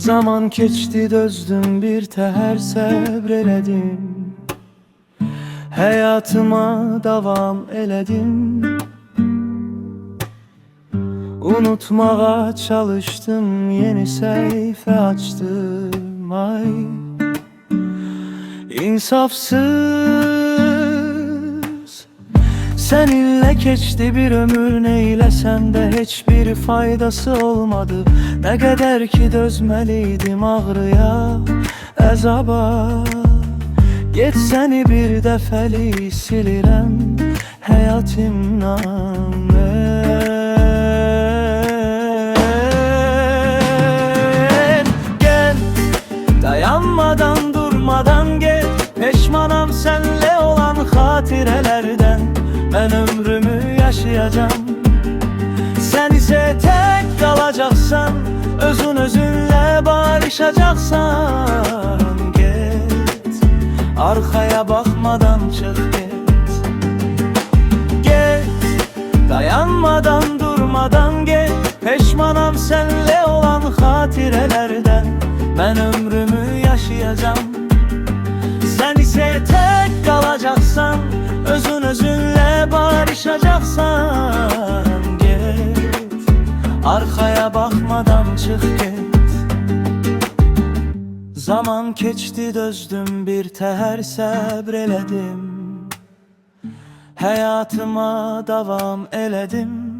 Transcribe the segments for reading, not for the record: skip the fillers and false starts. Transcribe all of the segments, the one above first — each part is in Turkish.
Zaman keçdi dözdüm bir təhər səbr elədim, həyatıma davam elədim. Unutmağa çalıştım, yeni səhifə açdım. Ay, insafsız seninle keçdi bir ömür, neyləsəm də heç bir faydası olmadı. Nə qədər ki dözməliydim ağrıya, əzaba. Get səni bir dəfəlik silirəm həyatımdan. Gel, dayanmadan durmadan gel. Peşmanam senle olan xatirələrdən. Ben ömrümü yaşayacağım. Sen ise tek kalacaksan, özün özünle barışacaksan. Git, arkaya bakmadan çık git. Git, dayanmadan durmadan git. Peşmanam senle olan xatirələrdən. Ben ömrümü yaşayacağım. Sen ise tek kalacaksan, özün özünle barışacaksan. Git, arkaya bakmadan çık git. Zaman keçdi dözdüm bir təhər səbr elədim, həyatıma davam elədim.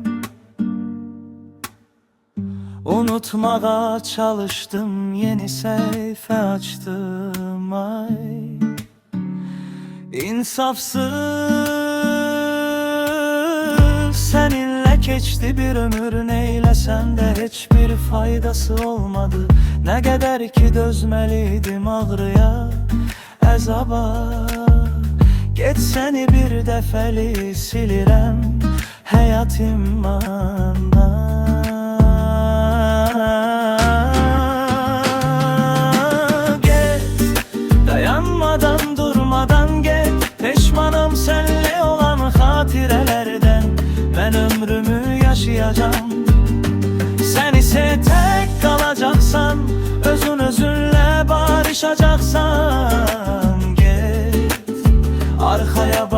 Unutmağa çalıştım, yeni səhifə açtım. Ay, insafsız seninle keçdi bir ömür, neyləsəm də heç bir faydası olmadı. Nə qədər ki dözməliydim ağrıya, əzaba. Get səni bir dəfəli silirəm həyatımdan. Dayanmadan durmadan gel. Peşmanam senle olan xatirələrdən. Ben ömrümü yaşayacağım. Sen ise tek kalacaksan, özün özünle barışacaksan. Git, arkaya bak.